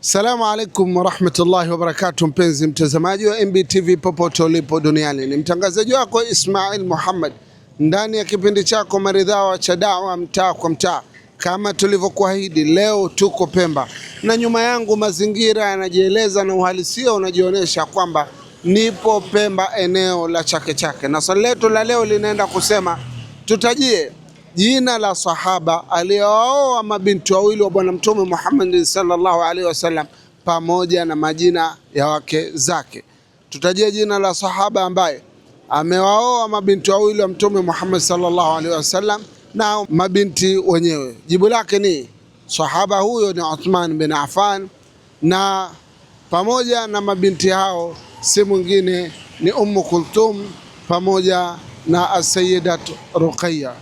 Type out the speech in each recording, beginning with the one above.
Assalamu alaikum warahmatullahi wabarakatuh, mpenzi mtazamaji wa MBTV popote ulipo duniani, ni mtangazaji wako Ismail Muhammad ndani ya kipindi chako maridhawa cha dawa mtaa kwa mtaa. Kama tulivyokuahidi, leo tuko Pemba na nyuma yangu mazingira yanajieleza na uhalisia unajionyesha kwamba nipo Pemba, eneo la Chake Chake, na swali letu la leo linaenda kusema tutajie jina la sahaba aliyeoa mabinti wawili wa Bwana Mtume Muhammad sallallahu alaihi wasallam pamoja na majina ya wake zake. Tutajie jina la sahaba ambaye amewaoa mabinti wawili wa Mtume Muhammad sallallahu alaihi wasallam na mabinti wenyewe. Jibu lake ni sahaba huyo ni Uthman bin Affan, na pamoja na mabinti hao si mwingine ni Ummu Kulthum pamoja na As-Sayyidat Ruqayya.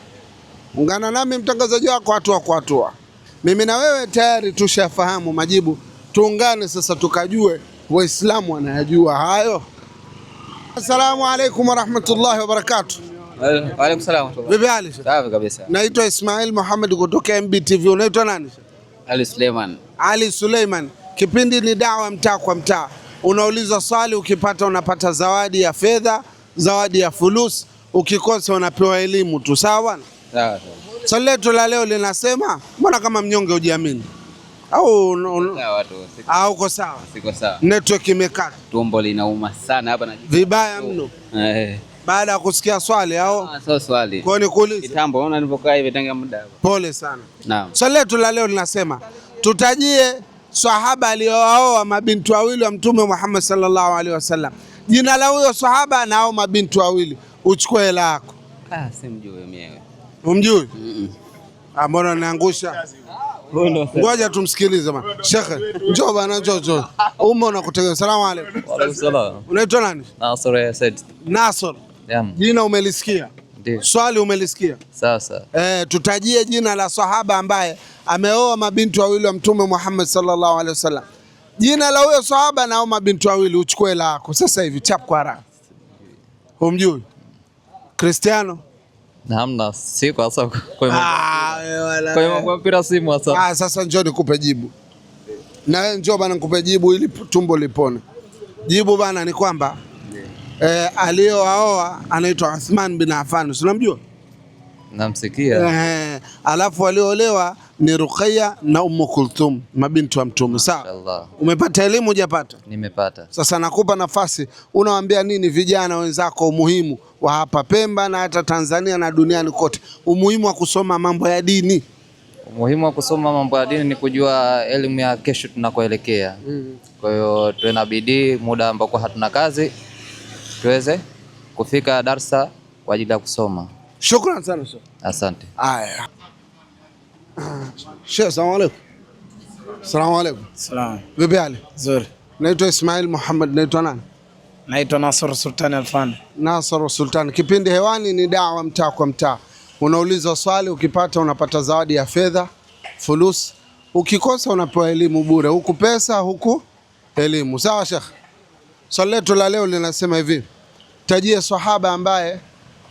Ungana nami mtangazaji wako hatua kwa hatua. Mimi na wewe tayari tushafahamu majibu, tuungane sasa tukajue Waislamu wanayajua hayo. Assalamu alaikum warahmatullahi wabarakatuh. Wa alaikum salaam. Vipi hali? Safi kabisa. Naitwa Ismail Muhammad kutoka MBTV. Unaitwa nani? Ali Suleiman. Ali Suleiman. Kipindi ni dawa mtaa kwa mtaa. Unauliza swali, ukipata unapata zawadi ya fedha, zawadi ya fulus, ukikosa unapewa elimu tu, sawa? Sawa. Swali letu la leo linasema, mbona kama mnyonge hujiamini? Au uko sawa? Siko sawa. Network imekata. Tumbo linauma sana hapa na vibaya mno. Baada ya kusikia swali au? Sio swali. Kwa nini kuuliza? Kitambo unaona nilipokaa hivi tangia muda hapo. Pole sana. Naam. Swali letu la leo linasema tutajie sahaba aliyeoa mabinti wawili wa Mtume Muhammad sallallahu alaihi wasallam. Jina la huyo sahaba na hao mabinti wawili, uchukue hela yako. Simjui mwenyewe. Umjui? Mbona unaangusha? Ngoja tumsikilize bwana. Shekhe, njoo bwana, njoo. Unakutegea. Salamu alaykum. Wa alaykum salaam. Unaitwa nani? Nasr Said. Nasr. Naam. Jina umelisikia? Ndio. Swali umelisikia? Sasa. Tutajie jina la sahaba ambaye ameoa mabinti wawili wa Mtume Muhammad sallallahu alaihi wasallam. Jina la huyo sahaba na hao mabinti wawili, uchukue hela yako sasa hivi, chap kwa haraka. Umjui? Cristiano? Hamna, si kwa sababu kwa mpira simu hasa. Sasa njoo nikupe jibu. Na njoo bana nikupe jibu ili tumbo lipone. Jibu bana ni kwamba aliyeoa anaitwa Uthman bin Affan. Unamjua? Namsikia. Alafu aliolewa ni Ruqayya na Ummu Kulthum, mabinti wa Mtume. Sawa. Umepata elimu hujapata? Nimepata. Sasa nakupa nafasi, unawaambia nini vijana wenzako umuhimu wa hapa Pemba na hata Tanzania na duniani kote, umuhimu wa kusoma mambo ya dini? Umuhimu wa kusoma mambo ya dini ni kujua elimu ya kesho tunakoelekea. Kwa hiyo tuwe na bidii, muda ambao hatuna kazi tuweze kufika darasa kwa ajili ya kusoma. Shukrani sana Sheikh. Asante. Haya. Sheikh, asalamu alaykum. Asalamu alaykum. Salaam. Vipi hali? Nzuri. Naitwa Ismail Muhammad. Naitwa nani? Naitwa Nasr Sultan Alfan. Nasr Sultan. Kipindi hewani ni dawa mtaa kwa mtaa. Unauliza swali, ukipata unapata zawadi ya fedha, fulus. Ukikosa unapewa elimu bure. Huku pesa, huku elimu. Sawa Sheikh? Swali letu la leo linasema hivi. Tajie sahaba ambaye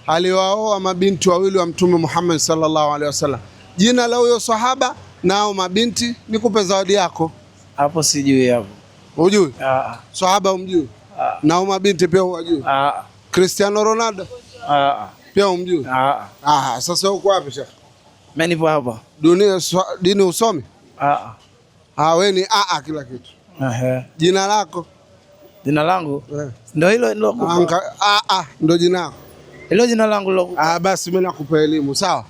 aliwaoa mabinti wawili wa Mtume Muhammad sallallahu alaihi wasallam. Jina la huyo sahaba nao mabinti, nikupe zawadi yako. Hapo sijui hapo. Hujui? Sahaba umjui? Nao mabinti pia hujui? Cristiano Ronaldo? Pia umjui? Sasa uko wapi Sheikh? Mimi nipo hapa. Dini usomi? Wewe ni kila kitu. Jina lako? Jina langu? Ndio hilo ndio jina lako. Hilo jina langu lilo. Basi mimi nakupa elimu, sawa?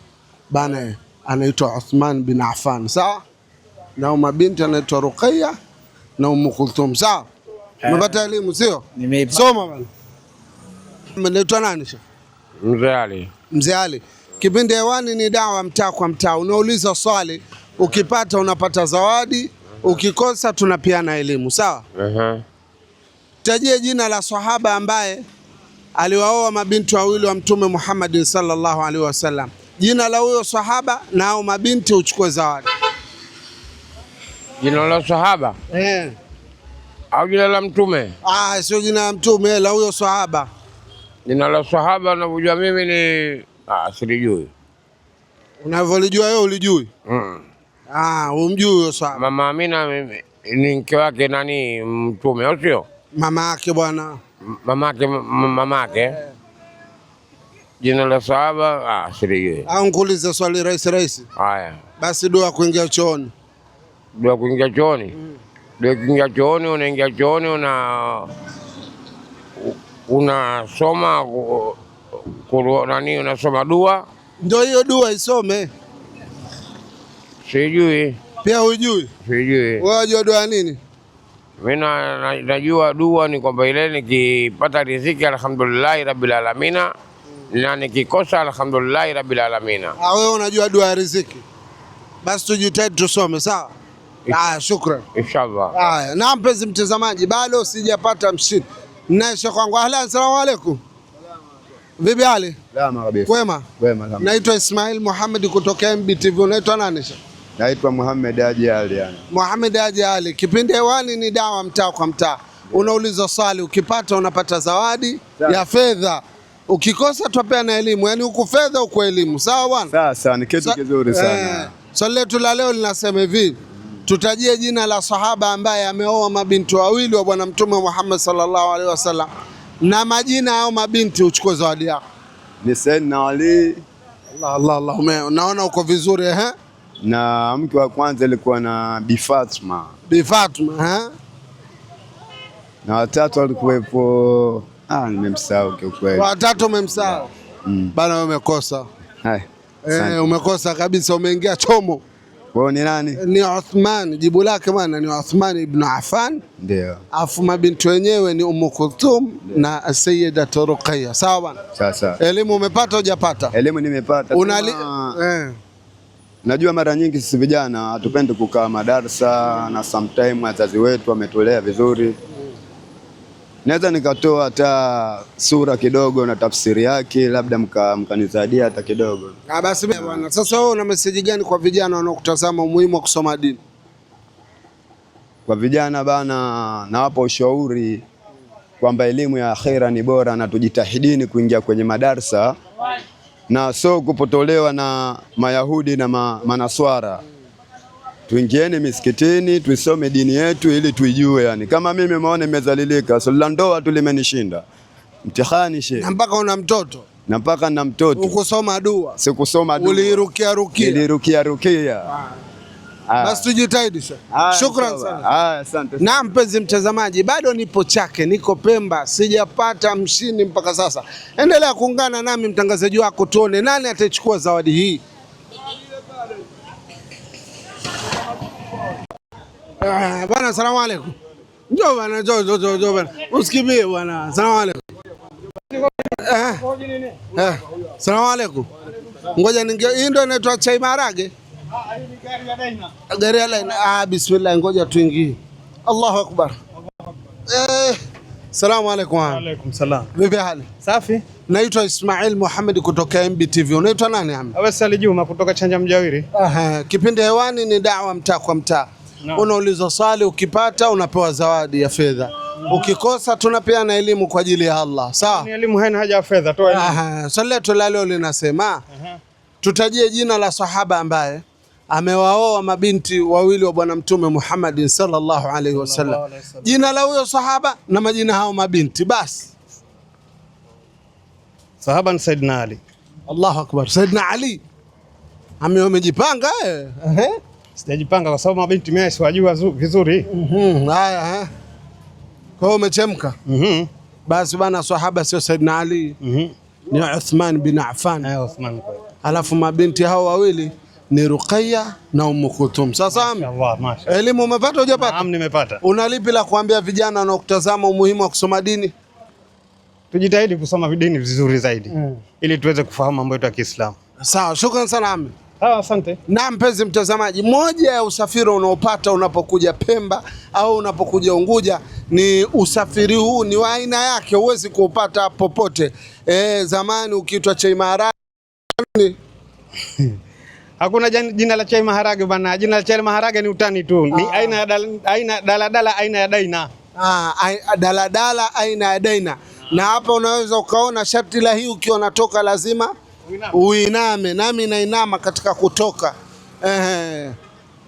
Bana anaitwa Uthman bin Affan, sawa? Na mabinti anaitwa Ruqayya na Ummu Kulthum, sawa? Umepata elimu sio? Nimeipata. Soma bana. Unaitwa nani Sheikh? Mzee Ali. Mzee Ali. Kipindi hewani ni dawa mtaa kwa mtaa. Unauliza swali, ukipata unapata zawadi, ukikosa tunapiana elimu, sawa? Tajie jina la sahaba ambaye aliwaoa mabinti wawili wa Mtume Muhammad sallallahu alaihi wasallam. Jina la huyo sahaba na hao mabinti, uchukue zawadi. Jina la sahaba? Au jina la Mtume? Sio jina la Mtume, la huyo sahaba. Jina la sahaba navyojua mimi ni silijui. Unavyolijua wewe ulijui? Umjui huyo sahaba? Mama Amina mimi ni mke wake nani Mtume, au sio? Mama yake bwana. Mamake. Jina la sahaba silijui. Au nikuulize swali rahisi. Haya. Basi dua kuingia chooni. Dua kuingia chooni. Dua kuingia chooni, unaingia chooni unasoma nani, unasoma dua. Ndio hiyo dua isome. Sijui. Pia hujui? Sijui. Wewe unajua dua nini? Mimi najua dua ni kwamba ile nikipata riziki alhamdulillah rabbil alamin, na nikikosa alhamdulillah rabbil alamin. Wewe unajua dua ya riziki? Basi tujitahidi tusome, sawa? Shukran. Inshallah. Haya, na mpenzi mtazamaji, bado sijapata mshindi. Naisha kwangu. Ahlan, salamu alaykum. Vipi hali? Salama kabisa. Kwema? Kwema kabisa. Naitwa Ismail Muhammad kutoka MBTV. Unaitwa nani? Naitwa Muhammad Haji Ali. Muhammad Haji Ali. Kipindi hewani ni dawa mtaa kwa mtaa. Unauliza swali, ukipata unapata zawadi ya fedha. Ukikosa tupea na elimu. Yaani huku fedha huku elimu. Sawa bwana? Sawa, ni kitu kizuri sana. Swali letu la leo linasema hivi. Tutajie jina la sahaba ambaye ameoa mabinti wawili wa bwana Mtume Muhammad sallallahu alaihi wasallam. Na majina hao mabinti uchukue zawadi yako. Ni Sayyidina Ali. Allah. Unaona uko vizuri Na mke wa kwanza ilikuwa na Bi Fatma. Bi Fatma Na watatu walikuwepo nimemsahau kwa kweli. Watatu umemsahau. Bana wewe umekosa. Umekosa kabisa, umeingia chomo. Wao ni nani? Ni Uthman, jibu lake bwana ni Uthman ibn Affan. Ndio. Afu mabinti wenyewe ni Umm Kulthum na Sayyida Ruqayya. Sawa bwana? Sawa. Elimu umepata hujapata? Elimu nimepata. Najua mara nyingi sisi vijana hatupendi kukaa madarasa, na sometime wazazi wetu wametolea vizuri. Naweza nikatoa hata sura kidogo na tafsiri yake, labda mkanisaidia hata kidogo. Basi bwana, sasa wewe una message gani kwa vijana wanaokutazama umuhimu wa kusoma dini? Kwa vijana bana, nawapa ushauri kwamba elimu ya akhera ni bora, na tujitahidini kuingia kwenye madarasa na so kupotolewa na Mayahudi na Manaswara. Tuingieni misikitini, tuisome dini yetu ili tuijue. Yani kama mimi maone nimezalilika, swali la ndoa tu limenishinda. Mtihani Na mpaka una mtoto? Na mpaka na mtoto. Ukusoma dua? Sikusoma dua. Ulirukia. Basi tujitahidi sana. Shukran sana. Asante. Na mpenzi mtazamaji, bado nipo Chake, niko Pemba, sijapata mshindi mpaka sasa. Endelea kuungana nami mtangazaji wako, tuone nani atachukua zawadi hii. Bwana, salamu alaykum. Njoo bwana, njoo bwana. Usikibie bwana. Salamu alaykum. Salamu alaykum. Ngoja hii ndio inaitwa chai maharage. Gari ya daina. Bismillah, ngoja tuingie. Allahu akbar. Salamu alaykum. Wa alaykum salam. Vipi hali? Safi. Naitwa Ismail Muhammad kutoka MBTV. Unaitwa nani ami? Awesali Juma kutoka Chanja Mjawiri. Kipindi hewani ni dawa mtaa kwa mtaa. Unauliza swali, ukipata unapewa zawadi ya fedha. Ukikosa tunapeana elimu kwa ajili ya Allah. Sawa? Ni elimu haina haja ya fedha, toa elimu. Swali letu la leo linasema tutajie jina la sahaba ambaye amewaoa mabinti wawili wa bwana Mtume Muhammad sallallahu alaihi wasallam. Jina la huyo sahaba na majina hao mabinti basi. Sahaba ni Sayyidina Ali. Allahu akbar. Sayyidina Ali. Umejipanga Sijajipanga kwa sababu mabinti mimi siwajua vizuri. Haya. Kwa hiyo umechemka. Basi bana, sahaba sio Sayyidina Ali. Ni Uthman bin Affan. Uthman. Alafu mabinti hao wawili ni Ruqayya na Umm Kulthum. Sasa Allah, mashallah. Elimu umepata hujapata? Naam, nimepata. Una lipi la kuambia vijana wanaokutazama umuhimu wa kusoma dini? Tujitahidi kusoma dini vizuri zaidi ili tuweze kufahamu mambo yetu ya Kiislamu. Sawa, shukrani sana ami. Asante. Na mpenzi mtazamaji, moja ya usafiri unaopata unapokuja Pemba au unapokuja Unguja ni usafiri huu, ni wa aina yake, huwezi kuupata popote. Zamani ukiitwa chai maharage hakuna jina la chai maharage bana. Jina la chai maharage ni utani tu. Ni aina ya daladala, aina ya daina. Daladala aina ya daina. Na hapa unaweza ukaona sharti la hii, ukiwa natoka lazima uiname. Nami nainama katika kutoka.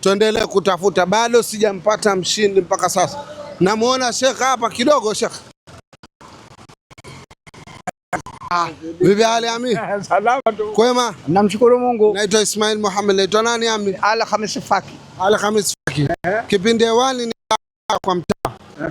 tuendelee kutafuta. Bado sijampata mshindi mpaka sasa. Namuona Sheikh hapa kidogo. Sheikh, vipi hali ami? Salama tu. Kwema? Namshukuru Mungu. Naitwa Ismail Muhammad. Naitwa nani ami? Alhamisi Faki. Alhamisi Faki. Kipindi hewani ni kwa mtaa.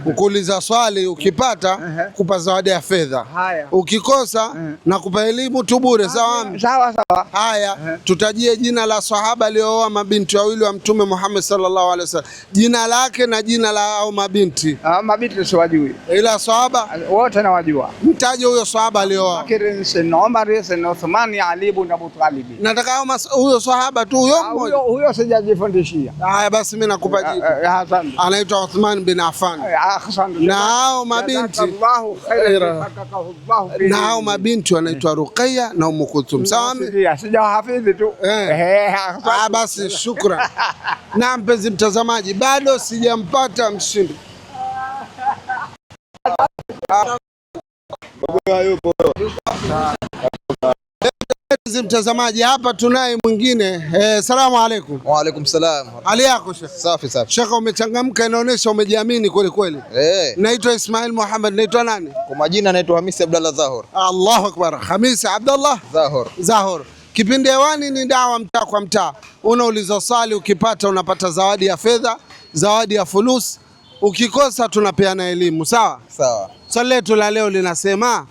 Ukuuliza swali, ukipata kupa zawadi ya fedha. Ukikosa na kupa elimu tu bure. Sawa ami? Sawa sawa. Haya, tutajie jina la sahaba aliyooa mabinti wawili wa Mtume Muhammad sallallahu alaihi wasallam. Jina lake na jina la hao mabinti. Mabinti siwajui. Ila sahaba wote nawajua. Mtaje huyo sahaba aliyooa. Bakr bin Umar bin Uthman, Ali ibn Abi Talib. Nataka huyo sahaba tu huyo mmoja. Huyo sijajifundishia. Haya basi mimi nakupa jibu. Anaitwa Uthman bin Affan. Na hao mabinti wanaitwa Ruqayya na Umm Kulthum. Sawa? Sijahafidhi tu. Basi shukran. Na mpenzi mtazamaji, bado sijampata mshindi. Mpenzi mtazamaji, hapa tunaye mwingine. Salamu alaykum. Wa alaykum salam. Hali yako Sheikh? Safi safi. Sheikh, umechangamka, inaonyesha umejiamini kweli kweli. Naitwa Ismail Muhammad. Naitwa nani? Kwa majina naitwa Hamisi Abdallah Zahor. Allahu Akbar. Hamisi Abdallah Zahor. Kipindi hewani ni dawa mtaa kwa mtaa. Unauliza swali, ukipata unapata zawadi ya fedha, zawadi ya fulus. Ukikosa tunapeana elimu. Sawa? Sawa. Swali letu la leo linasema,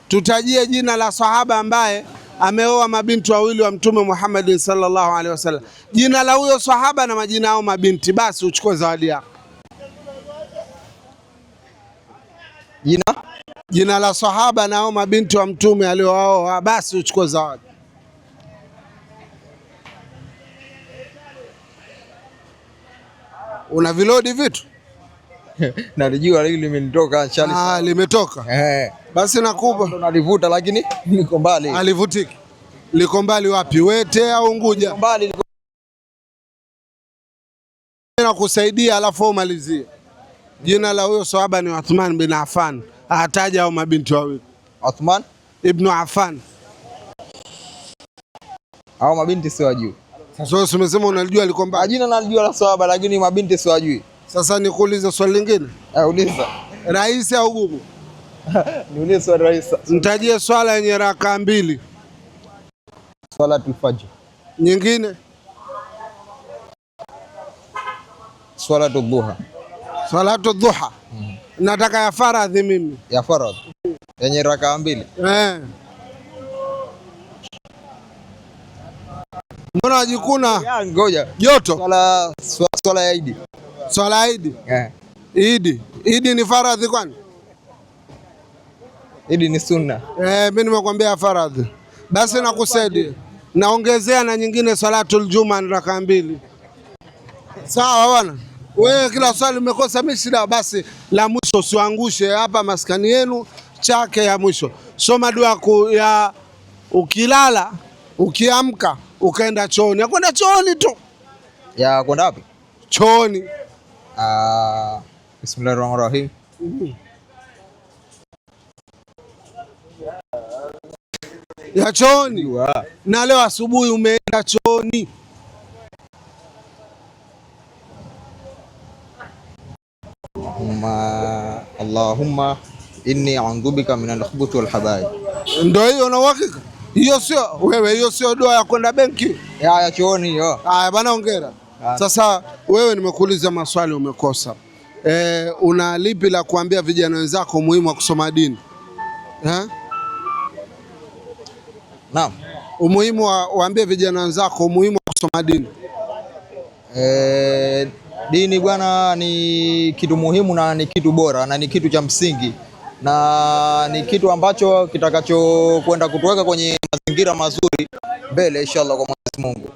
tutajie jina la sahaba ambaye ameoa mabinti wawili wa Mtume Muhammad sallallahu alaihi wasallam. Jina la huyo sahaba na majina yao mabinti, basi uchukue zawadi yako. Jina la sahaba na hao mabinti wa Mtume aliowaoa, basi uchukue zawadi. Una vilodi vitu? Nalijua hili limenitoka achali. Limetoka. Basi nakupa. Nalivuta lakini liko mbali. Alivutiki. Liko mbali wapi? Wete au Unguja? Liko mbali. Nakusaidia alafu umalizie. Jina la huyo sahaba ni Uthman bin Affan. Ataja hao mabinti wawili. Uthman ibn Affan. Hao mabinti siwajui. Sasa wewe umesema unajua liko mbali. Jina nalijua la sahaba lakini mabinti siwajui. Sasa nikuulize swali lingine. Uliza. Rahisi au gumu? Niulize swali rahisi. Nitajie swala yenye raka 2. Salatul Fajr. Nyingine? Salatul Duha. Salatul Duha. Nataka ya faradhi mimi. Ya faradhi. Yenye raka 2. Mbona wajikuna? Ngoja. Joto. Swala ya Idi. Swala ya Idi? Idi ni faradhi kwani? Idi ni sunna. Mimi nimekwambia faradhi. Basi nakusaidia. Naongezea na nyingine salatul Juma ni raka 2. Sawa bwana? Wewe kila swali umekosa, mimi shida. Basi la mwisho usiangushe hapa maskani yenu, chake ya mwisho. Soma dua ya ukilala, ukiamka, ukaenda chooni. Akwenda chooni tu. Ya kwenda wapi? Chooni. Bismillahirrahmanirrahim. Ya chooni. Na leo asubuhi umeenda chooni. Allahumma inni a'udhu bika minal khubuthi wal khaba'ith. Ndio hiyo na uhakika? Hiyo sio wewe, hiyo sio dua ya kwenda benki. Ya chooni hiyo. Haya bana, hongera. Sasa wewe nimekuuliza maswali umekosa. Una lipi la kuambia vijana wenzako umuhimu wa kusoma dini? Naam. Umuhimu waambie vijana wenzako umuhimu wa kusoma dini. Dini bwana ni kitu muhimu na ni kitu bora na ni kitu cha msingi na ni kitu ambacho kitakacho kwenda kutuweka kwenye mazingira mazuri mbele inshallah kwa Mwenyezi Mungu.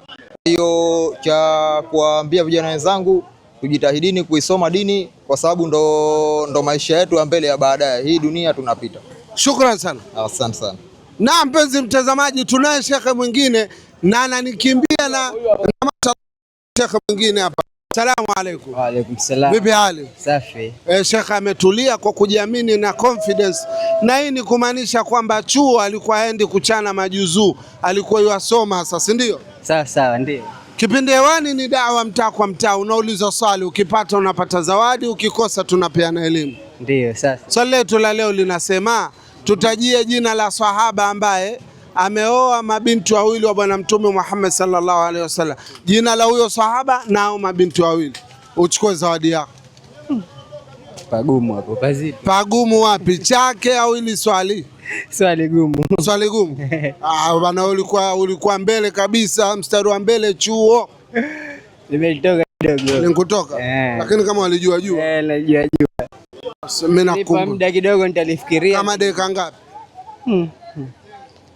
Hiyo cha kuambia vijana wenzangu, tujitahidini kuisoma dini kwa sababu ndo maisha yetu ya mbele ya baadaye. Hii dunia tunapita. Shukran sana. Asante sana. Na mpenzi mtazamaji, tunaye shekhe mwingine na ananikimbia na shekhe mwingine hapa. Salamu alaykum. Wa alaykum salam. Vipi hali? Safi. Shekhe ametulia kwa kujiamini na confidence, na hii ni kumaanisha kwamba chuo alikuwa aendi kuchana majuzuu, alikuwa yasoma sasa, si ndio? Sawa sawa, ndio. Kipindi hewani ni dawa mtaa kwa mtaa, unauliza swali, ukipata unapata zawadi, ukikosa tunapeana elimu. Ndio sasa. Swali letu la leo linasema tutajie jina la sahaba ambaye ameoa mabinti wawili wa Bwana Mtume Muhammad sallallahu alaihi wasallam. Jina la huyo sahaba nao mabinti wawili. Uchukue zawadi yako. Pagumu hapo, pazito. Pagumu wapi? Chake au ili swali? Swali gumu. Swali gumu. Bwana ulikuwa mbele kabisa, mstari wa mbele chuo. Nimetoka kidogo. Nikutoka. Lakini kama walijua jua. Najua jua. Mimi nakumbuka. Muda kidogo nitalifikiria. Kama dakika ngapi?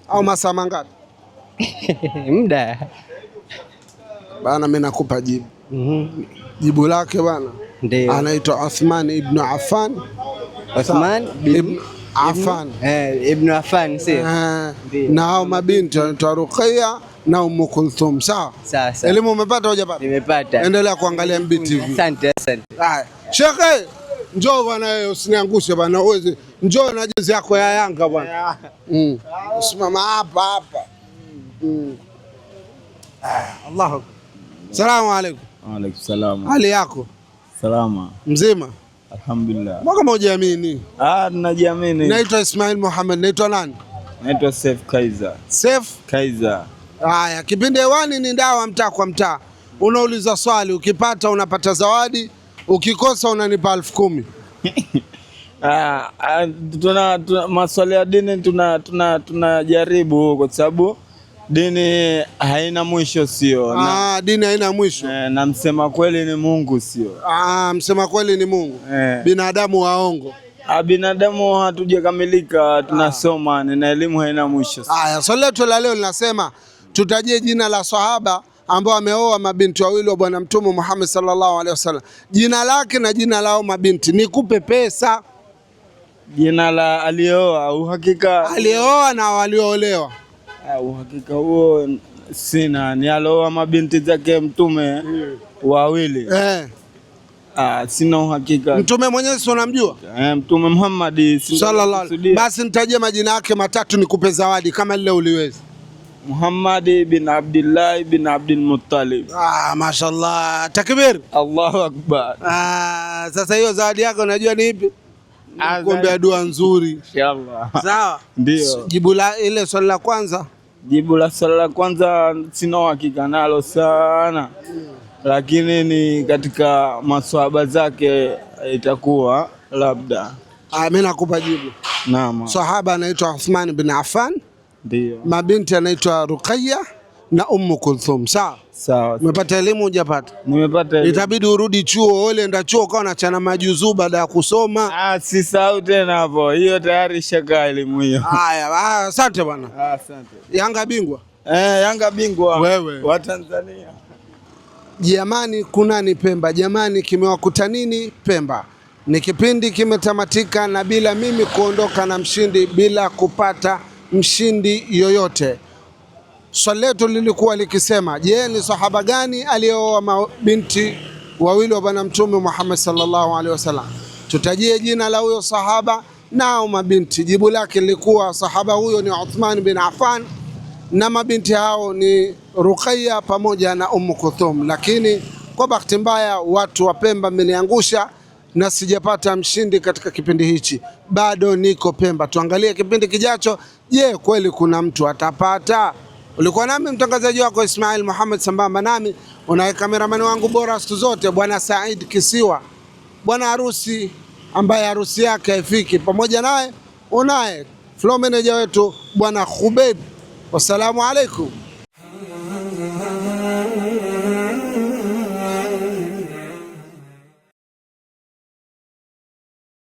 Au masaa mangapi? Muda. Bana mimi nakupa jibu. Jibu lake bana. Ndio. Anaitwa Uthman ibn Affan. Uthman ibn Affan. Ibn Affan sio? Na hao mabinti wanaitwa Ruqayya na Umm Kulthum. Sawa? Sawa. Elimu umepata au hujapata? Nimepata. Endelea kuangalia MBTV. Asante. Haya. Shekhe, njoo bwana wewe usiniangushe bwana uweze. Njoo na jezi yako ya Yanga bwana. Usimama hapa. Allahu. Salamu alaykum. Wa alaykum salaam. Hali yako? Salama. Mzima? Alhamdulillah. Mwaka moja amini. Najiamini. Naitwa Ismail Muhammad. Naitwa nani? Naitwa Saif Kaiza. Saif Kaiza. Haya, kipindi hewani ni dawa mtaa kwa mtaa. Unauliza swali, ukipata unapata zawadi, ukikosa unanipa 10,000. Tuna maswali ya dini tunajaribu kwa sababu dini haina mwisho sio? Dini haina mwisho. Na msema kweli ni Mungu sio? Msema kweli ni Mungu. Binadamu waongo. Binadamu hatujakamilika, tunasoma na elimu haina mwisho. Haya, swali letu la leo linasema tutajie jina la sahaba ambao ameoa mabinti wawili wa Bwana Mtume Muhammad sallallahu alaihi wasallam. Jina lake na jina lao mabinti. Nikupe pesa. Jina la alioa, uhakika alioa na walioolewa. Uhakika huo sina. Ni alioa mabinti zake Mtume wawili. Sina uhakika. Mtume mwenyewe si unamjua? Mtume Muhammad sallallahu alaihi. Basi nitajie majina yake matatu nikupe zawadi kama lile uliweza. Muhammad bin Abdullah bin Abdul Muttalib. Mashallah. Takbir. Allahu akbar. Sasa hiyo zawadi yako unajua ni ipi? Kuombea dua nzuri. Inshallah. Sawa? Ndio. Jibu la ile swali la kwanza? Jibu la swali la kwanza sina uhakika nalo sana. Lakini ni katika maswahaba zake itakuwa labda. Mimi nakupa jibu. Naam. Sahaba anaitwa Uthman bin Affan. Ndio. Mabinti anaitwa Ruqayya na Umm Kulthum. Sawa? Sawa. Umepata elimu hujapata? Nimepata elimu. Itabidi urudi chuo, ole enda chuo kwa unachana majuzuu baada ya kusoma. Sisahau tena hapo. Hiyo tayari shaka elimu hiyo. Haya, asante bwana. Asante. Yanga bingwa? Yanga bingwa. Wewe. Wa Tanzania. Jamani kunani Pemba? Jamani kimewakuta nini Pemba? Ni kipindi kimetamatika na bila mimi kuondoka na mshindi bila kupata mshindi yoyote. Swali letu lilikuwa likisema, je, ni sahaba gani alioa mabinti wawili wa Bwana Mtume Muhammad sallallahu alaihi wasallam? Tutajie jina la huyo sahaba nao mabinti. Jibu lake lilikuwa sahaba huyo ni Uthman bin Affan na mabinti hao ni Ruqayya pamoja na Umm Kulthum. Lakini kwa bahati mbaya watu wa Pemba mmeniangusha na sijapata mshindi katika kipindi hichi. Bado niko Pemba. Tuangalie kipindi kijacho. Je, kweli kuna mtu atapata? Ulikuwa nami mtangazaji wako Ismail Muhammad, sambamba nami unaye kameramani wangu bora siku zote Bwana Said Kisiwa, bwana harusi ambaye harusi yake haifiki. Pamoja naye unaye flow manager wetu Bwana Khubeib. Wassalamu alaikum.